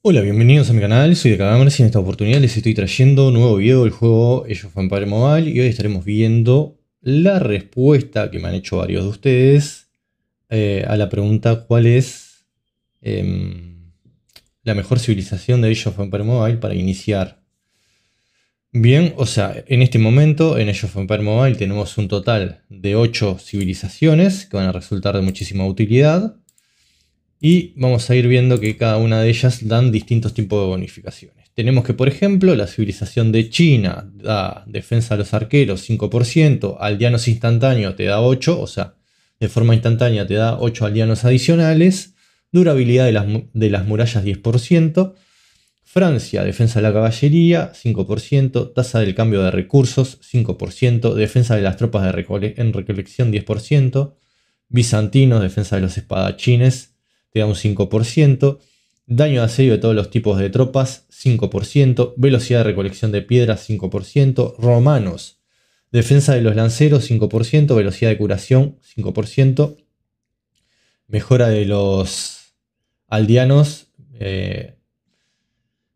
Hola, bienvenidos a mi canal, soy de Cagamers y en esta oportunidad les estoy trayendo un nuevo video del juego Age of Empires Mobile y hoy estaremos viendo la respuesta que me han hecho varios de ustedes a la pregunta ¿cuál es la mejor civilización de Age of Empires Mobile para iniciar? Bien, o sea, en este momento en Age of Empires Mobile tenemos un total de 8 civilizaciones que van a resultar de muchísima utilidad. Y vamos a ir viendo que cada una de ellas dan distintos tipos de bonificaciones. Tenemos que, por ejemplo, la civilización de China da defensa a los arqueros 5%, aldeanos instantáneos te da 8%, o sea, de forma instantánea te da 8 aldeanos adicionales, durabilidad de las murallas 10%, Francia, defensa de la caballería 5%, tasa del cambio de recursos 5%, defensa de las tropas en recolección 10%, bizantinos, defensa de los espadachines, te da un 5%, daño de asedio de todos los tipos de tropas, 5%, velocidad de recolección de piedras, 5%, romanos, defensa de los lanceros, 5%, velocidad de curación, 5%, mejora de los aldeanos,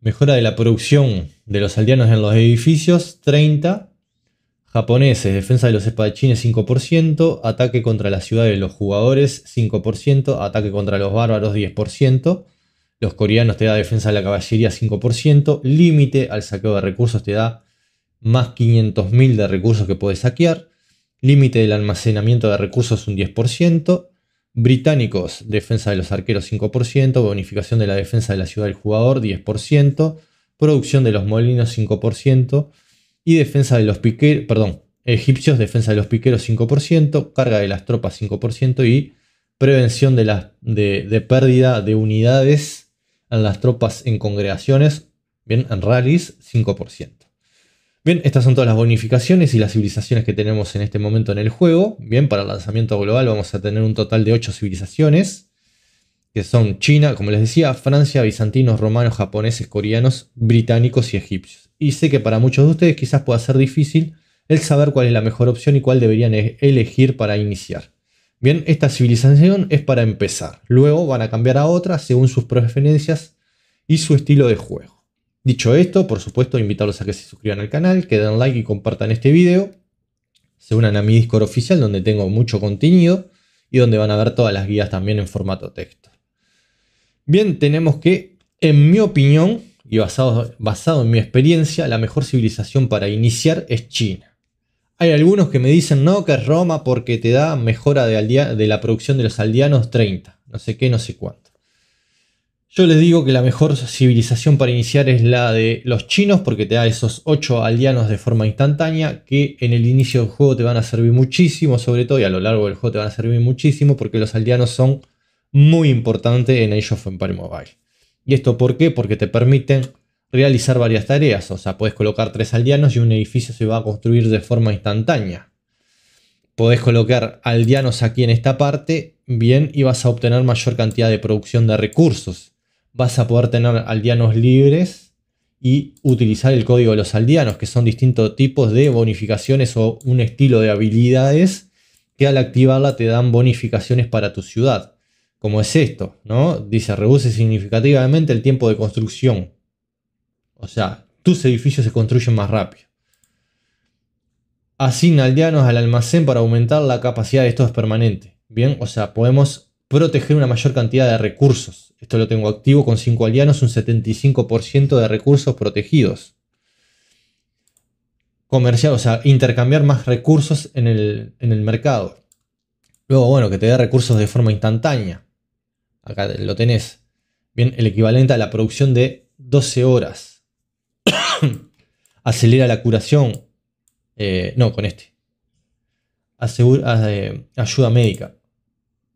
mejora de la producción de los aldeanos en los edificios, 30%, japoneses, defensa de los espadachines 5%, ataque contra la ciudad de los jugadores 5%, ataque contra los bárbaros 10%, los coreanos te da defensa de la caballería 5%, límite al saqueo de recursos te da más 500.000 de recursos que puedes saquear, límite del almacenamiento de recursos un 10%, británicos, defensa de los arqueros 5%, bonificación de la defensa de la ciudad del jugador 10%, producción de los molinos 5%, y defensa de los piqueros, egipcios, defensa de los piqueros 5%, carga de las tropas 5% y prevención de pérdida de unidades en las tropas en congregaciones, bien, en rallies 5%. Bien, estas son todas las bonificaciones y las civilizaciones que tenemos en este momento en el juego. Bien, para el lanzamiento global vamos a tener un total de 8 civilizaciones, que son China, como les decía, Francia, bizantinos, romanos, japoneses, coreanos, británicos y egipcios. Y sé que para muchos de ustedes quizás pueda ser difícil el saber cuál es la mejor opción y cuál deberían elegir para iniciar. Bien, esta civilización es para empezar. Luego van a cambiar a otra según sus preferencias y su estilo de juego. Dicho esto, por supuesto, invitarlos a que se suscriban al canal, que den like y compartan este video. Se unan a mi Discord oficial donde tengo mucho contenido y donde van a ver todas las guías también en formato texto. Bien, tenemos que, en mi opinión, y basado en mi experiencia, la mejor civilización para iniciar es China. Hay algunos que me dicen no, que es Roma porque te da mejora de la producción de los aldeanos 30, no sé qué, no sé cuánto. Yo les digo que la mejor civilización para iniciar es la de los chinos porque te da esos 8 aldeanos de forma instantánea que en el inicio del juego te van a servir muchísimo, sobre todo, y a lo largo del juego te van a servir muchísimo porque los aldeanos son muy importantes en Age of Empires Mobile. ¿Y esto por qué? Porque te permiten realizar varias tareas. O sea, puedes colocar 3 aldeanos y un edificio se va a construir de forma instantánea. Podés colocar aldeanos aquí en esta parte, bien, y vas a obtener mayor cantidad de producción de recursos. Vas a poder tener aldeanos libres y utilizar el código de los aldeanos, que son distintos tipos de bonificaciones o un estilo de habilidades que al activarla te dan bonificaciones para tu ciudad. Como es esto, ¿no? Dice, reduce significativamente el tiempo de construcción. O sea, tus edificios se construyen más rápido. Asigna aldeanos al almacén para aumentar la capacidad de estos permanentes. Bien, o sea, podemos proteger una mayor cantidad de recursos. Esto lo tengo activo con 5 aldeanos, un 75% de recursos protegidos. Comercial, o sea, intercambiar más recursos en el mercado. Luego, bueno, que te dé recursos de forma instantánea. Acá lo tenés. Bien, el equivalente a la producción de 12 horas. Acelera la curación. No, con este. Ayuda médica.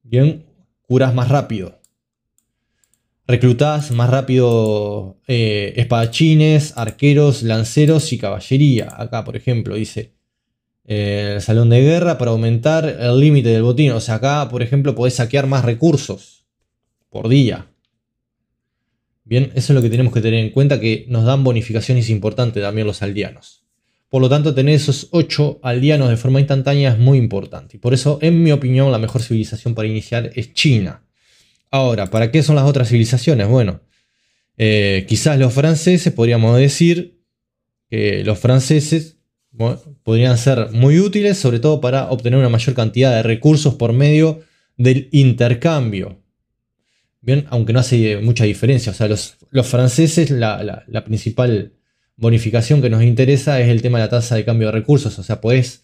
Bien, curás más rápido. Reclutás más rápido espadachines, arqueros, lanceros y caballería. Acá, por ejemplo, dice el salón de guerra para aumentar el límite del botín. O sea, acá, por ejemplo, podés saquear más recursos por día. Bien, eso es lo que tenemos que tener en cuenta, que nos dan bonificaciones importantes también los aldeanos. Por lo tanto, tener esos 8 aldeanos de forma instantánea es muy importante. Y por eso, en mi opinión, la mejor civilización para iniciar es China. Ahora, ¿para qué son las otras civilizaciones? Bueno, Quizás los franceses, podríamos decir que los franceses podrían ser muy útiles, sobre todo para obtener una mayor cantidad de recursos por medio del intercambio. Bien, aunque no hace mucha diferencia. O sea, los franceses, la principal bonificación que nos interesa es el tema de la tasa de cambio de recursos. O sea, podés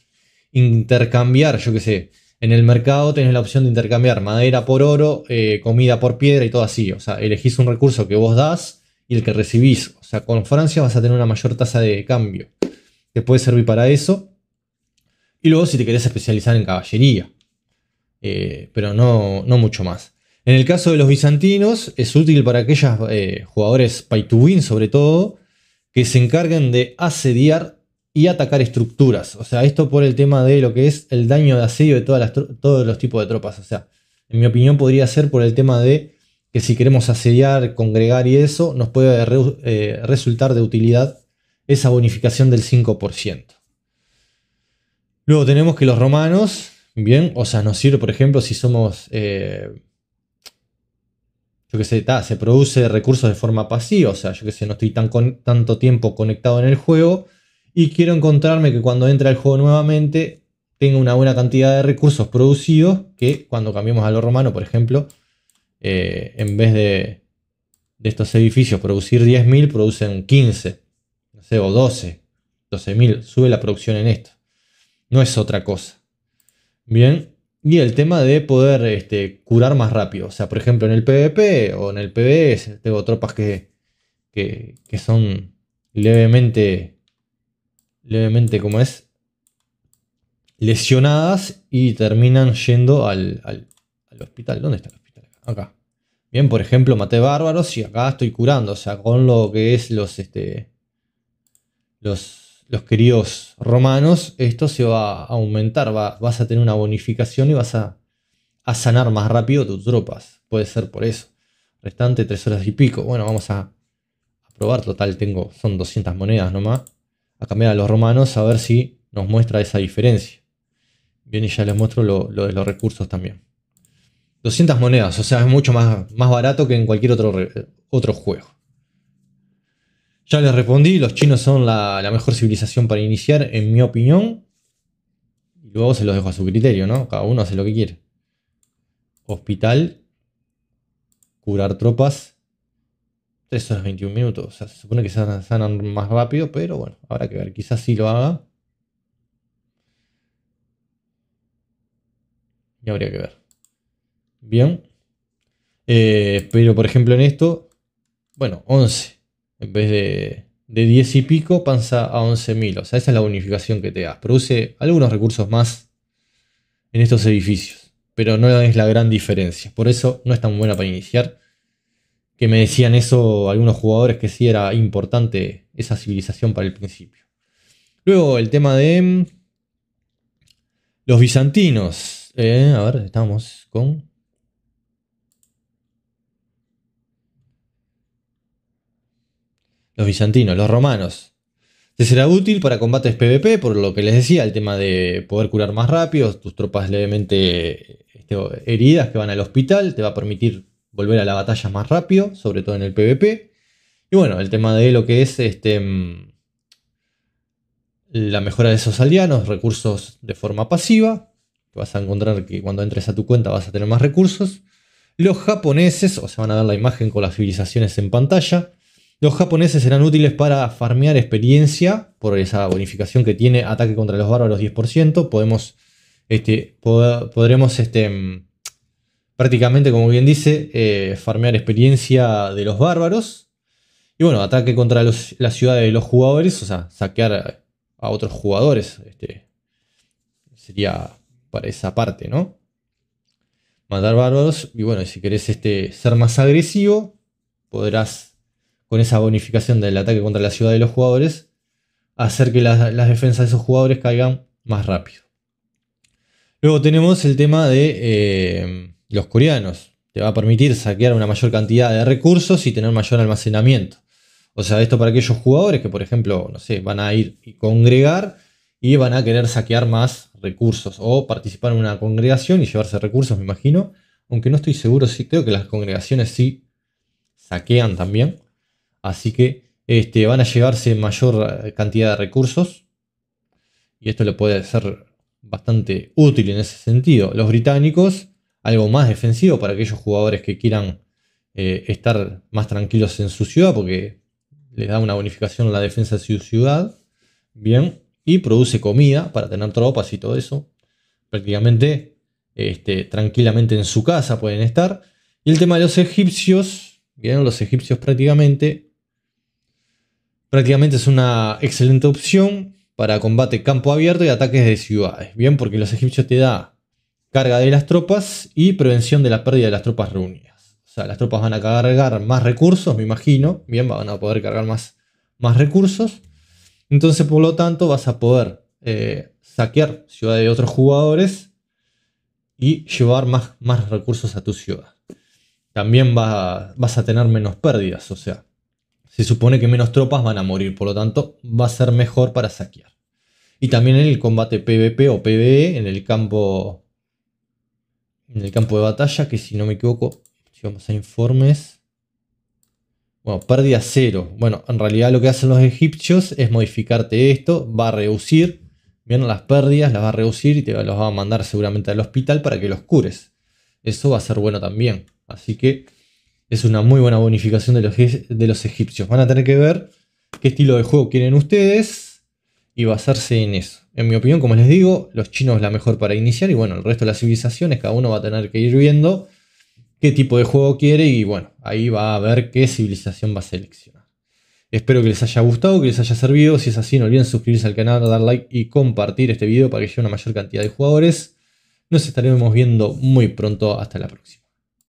intercambiar, yo qué sé, en el mercado tenés la opción de intercambiar madera por oro, comida por piedra y todo así. O sea, elegís un recurso que vos das y el que recibís. O sea, con Francia vas a tener una mayor tasa de cambio. Te puede servir para eso. Y luego si te querés especializar en caballería. Pero no mucho más. En el caso de los bizantinos, es útil para aquellos jugadores pay to win, sobre todo, que se encarguen de asediar y atacar estructuras. O sea, esto por el tema de lo que es el daño de asedio de todos los tipos de tropas. O sea, en mi opinión podría ser por el tema de que si queremos asediar, congregar y eso, nos puede resultar de utilidad esa bonificación del 5%. Luego tenemos que los romanos, bien, o sea, nos sirve, por ejemplo, si somos... yo que sé, se produce recursos de forma pasiva, o sea, yo que sé, no estoy tanto tiempo conectado en el juego y quiero encontrarme que cuando entre al juego nuevamente tenga una buena cantidad de recursos producidos que cuando cambiamos a lo romano, por ejemplo, en vez de estos edificios producir 10.000, producen 15, no sé, o 12.000, sube la producción en esto. No es otra cosa. Bien. Y el tema de poder curar más rápido. O sea, por ejemplo, en el PvP o en el PvE tengo tropas que son levemente, como es, lesionadas y terminan yendo al hospital. ¿Dónde está el hospital? Acá. Bien, por ejemplo, maté bárbaros y acá estoy curando. O sea, con lo que es los queridos romanos, esto se va a aumentar, vas a tener una bonificación y vas a sanar más rápido tus tropas. Puede ser por eso. Restante 3 horas y pico. Bueno, vamos a probar. Total, son 200 monedas nomás. A cambiar a los romanos a ver si nos muestra esa diferencia. Bien, y ya les muestro lo de los recursos también. 200 monedas, o sea, es mucho más barato que en cualquier otro juego. Ya les respondí, los chinos son la mejor civilización para iniciar, en mi opinión. Y luego se los dejo a su criterio, ¿no? Cada uno hace lo que quiere. Hospital. Curar tropas. 3 horas 21 minutos. O sea, se supone que se sanan más rápido, pero bueno, habrá que ver. Quizás sí lo haga. Y habría que ver. Bien. Pero por ejemplo en esto, bueno, 11. En vez de 10 y pico pasa a 11.000. O sea, esa es la bonificación que te da. Produce algunos recursos más en estos edificios. Pero no es la gran diferencia. Por eso no es tan buena para iniciar. Que me decían eso algunos jugadores que sí era importante esa civilización para el principio. Luego el tema de los bizantinos. A ver, estamos con... Los bizantinos, los romanos. Te será útil para combates PvP, por lo que les decía, el tema de poder curar más rápido, tus tropas levemente heridas que van al hospital, te va a permitir volver a la batalla más rápido, sobre todo en el PvP. Y bueno, el tema de lo que es la mejora de esos aldeanos, recursos de forma pasiva. Vas a encontrar que cuando entres a tu cuenta vas a tener más recursos. Los japoneses, o sea, van a ver la imagen con las civilizaciones en pantalla. Los japoneses serán útiles para farmear experiencia por esa bonificación que tiene ataque contra los bárbaros 10%. Podremos prácticamente, como bien dice, farmear experiencia de los bárbaros. Y bueno, ataque contra las ciudades de los jugadores, o sea, saquear a otros jugadores. Sería para esa parte, ¿no? Matar bárbaros. Y bueno, si querés ser más agresivo, podrás, con esa bonificación del ataque contra la ciudad de los jugadores, hacer que las defensas de esos jugadores caigan más rápido. Luego tenemos el tema de los coreanos. Te va a permitir saquear una mayor cantidad de recursos y tener mayor almacenamiento. O sea, esto para aquellos jugadores que, por ejemplo, no sé, van a ir y congregar y van a querer saquear más recursos o participar en una congregación y llevarse recursos, me imagino. Aunque no estoy seguro, sí, creo que las congregaciones sí saquean también. Así que van a llevarse mayor cantidad de recursos. Y esto le puede ser bastante útil en ese sentido. Los británicos, algo más defensivo para aquellos jugadores que quieran estar más tranquilos en su ciudad, porque les da una bonificación a la defensa de su ciudad. Bien, y produce comida para tener tropas y todo eso. Prácticamente, tranquilamente en su casa pueden estar. Y el tema de los egipcios, bien, los egipcios prácticamente es una excelente opción para combate campo abierto y ataques de ciudades. Bien, porque los egipcios te da carga de las tropas y prevención de la pérdida de las tropas reunidas. O sea, las tropas van a cargar más recursos, me imagino. Bien, van a poder cargar más recursos. Entonces, por lo tanto, vas a poder saquear ciudades de otros jugadores y llevar más recursos a tu ciudad. También vas a tener menos pérdidas, o sea, se supone que menos tropas van a morir, por lo tanto va a ser mejor para saquear. Y también en el combate PvP o PvE, en el campo de batalla, que si no me equivoco, si vamos a informes, bueno, pérdida 0. Bueno, en realidad lo que hacen los egipcios es modificarte esto, va a reducir, bien, las pérdidas, las va a reducir y te los va a mandar seguramente al hospital para que los cures. Eso va a ser bueno también. Así que es una muy buena bonificación de los egipcios. Van a tener que ver qué estilo de juego quieren ustedes y basarse en eso. En mi opinión, como les digo, los chinos es la mejor para iniciar y bueno, el resto de las civilizaciones, cada uno va a tener que ir viendo qué tipo de juego quiere y bueno, ahí va a ver qué civilización va a seleccionar. Espero que les haya gustado, que les haya servido. Si es así, no olviden suscribirse al canal, dar like y compartir este video para que llegue a una mayor cantidad de jugadores. Nos estaremos viendo muy pronto. Hasta la próxima.